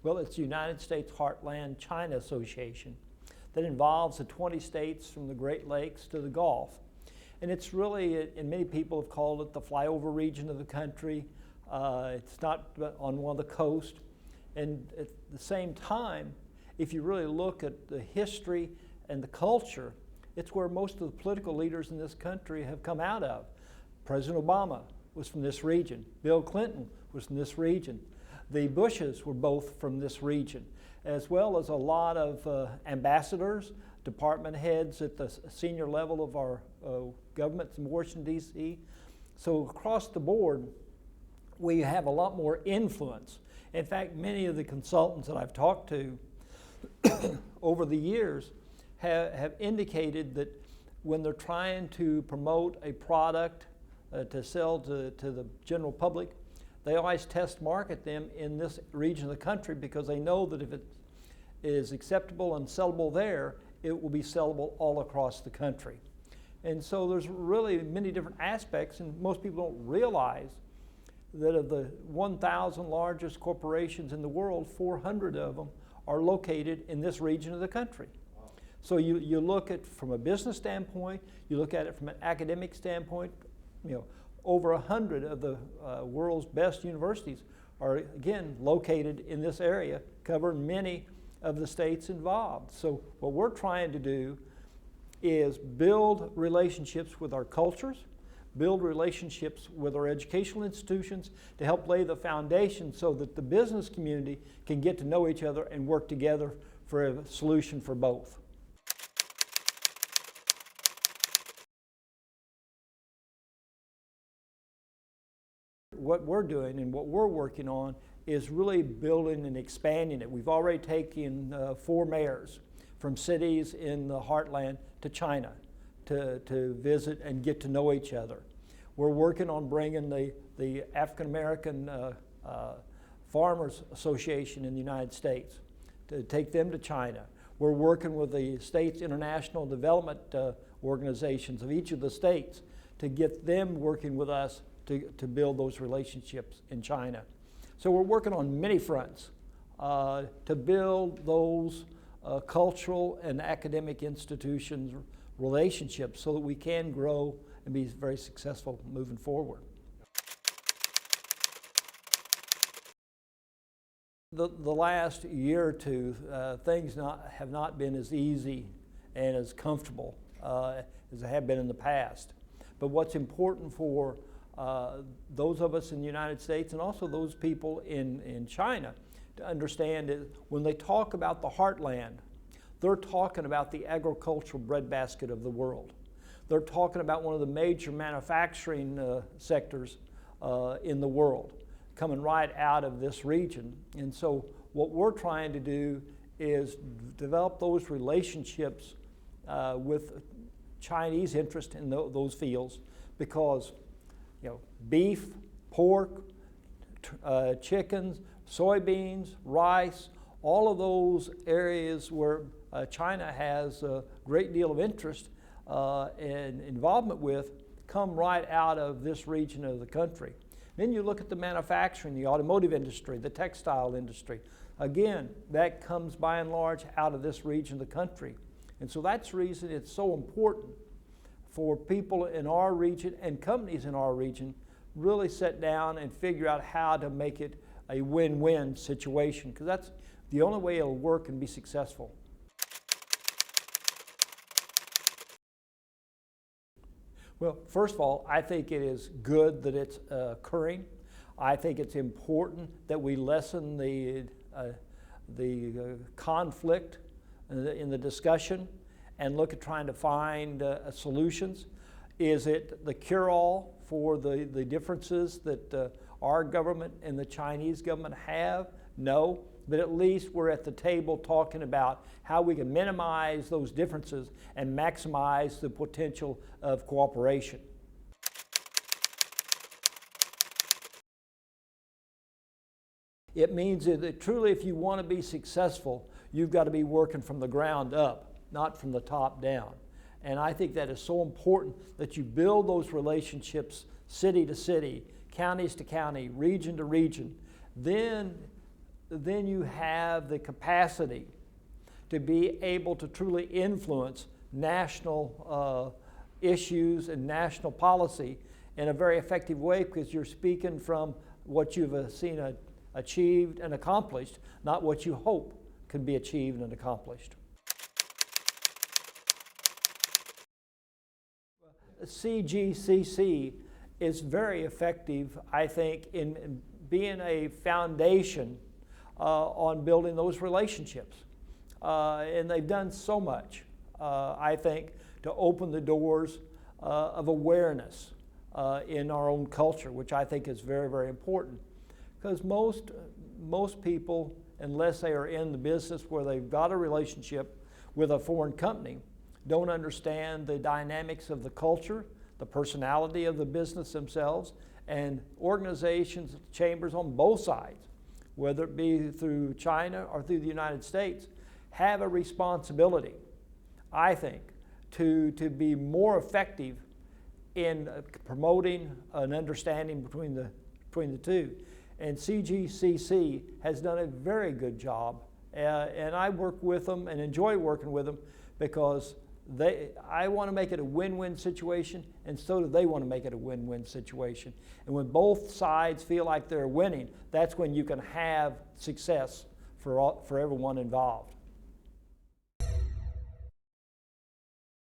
Well, it's the United States Heartland China Association that involves the 20 states from the Great Lakes to the Gulf. And it's really, and many people have called it the flyover region of the country. It's not on one of the coast. And at the same time, if you really look at the history and the culture, it's where most of the political leaders in this country have come out of. President Obama was from this region. Bill Clinton was from this region. The Bushes were both from this region, as well as a lot of ambassadors, department heads at the senior level of our governments in Washington, D.C. So across the board, we have a lot more influence. In fact, many of the consultants that I've talked to over the years have indicated that when they're trying to promote a product to sell to the general public, they always test market them in this region of the country because they know that if it is acceptable and sellable there, it will be sellable all across the country. And so there's really many different aspects, and most people don't realize that of the 1,000 largest corporations in the world, 400 of them are located in this region of the country. Wow. So you look at from a business standpoint, you look at it from an academic standpoint, over 100 of the world's best universities are, again, located in this area, covering many of the states involved. So what we're trying to do is build relationships with our cultures, build relationships with our educational institutions to help lay the foundation so that the business community can get to know each other and work together for a solution for both. What we're doing and what we're working on is really building and expanding it. We've already taken 4 mayors from cities in the heartland to China to visit and get to know each other. We're working on bringing the African American Farmers Association in the United States to take them to China. We're working with the state's international development organizations of each of the states to get them working with us to build those relationships in China. So we're working on many fronts to build those cultural and academic institutions relationships so that we can grow and be very successful moving forward. The last year or two, things have not been as easy and as comfortable as they have been in the past. But what's important for those of us in the United States and also those people in China to understand is when they talk about the heartland, they're talking about the agricultural breadbasket of the world. They're talking about one of the major manufacturing sectors in the world coming right out of this region. And so what we're trying to do is develop those relationships with Chinese interest in those fields because beef, pork, chickens, soybeans, rice, all of those areas where China has a great deal of interest and involvement with come right out of this region of the country. Then you look at the manufacturing, the automotive industry, the textile industry. Again, that comes by and large out of this region of the country. And so that's the reason it's so important for people in our region and companies in our region really sit down and figure out how to make it a win-win situation, because that's the only way it'll work and be successful. Well, first of all, I think it is good that it's occurring. I think it's important that we lessen the conflict in the discussion and look at trying to find solutions. Is it the cure-all for the differences that our government and the Chinese government have? No, but at least we're at the table talking about how we can minimize those differences and maximize the potential of cooperation. It means that truly if you want to be successful, you've got to be working from the ground up, not from the top down. And I think that is so important that you build those relationships city to city, counties to county, region to region. Then then you have the capacity to be able to truly influence national issues and national policy in a very effective way, because you're speaking from what you've seen achieved and accomplished, not what you hope can be achieved and accomplished. CGCC is very effective, I think, in being a foundation on building those relationships. And they've done so much, I think, to open the doors of awareness in our own culture, which I think is very, very important. Because most people, unless they are in the business where they've got a relationship with a foreign company, don't understand the dynamics of the culture, the personality of the business themselves, and organizations, chambers on both sides, whether it be through China or through the United States, have a responsibility, I think, to be more effective in promoting an understanding between the two. And CGCC has done a very good job, and I work with them and enjoy working with them, because I want to make it a win-win situation, and so do they want to make it a win-win situation. And when both sides feel like they're winning, that's when you can have success for everyone involved.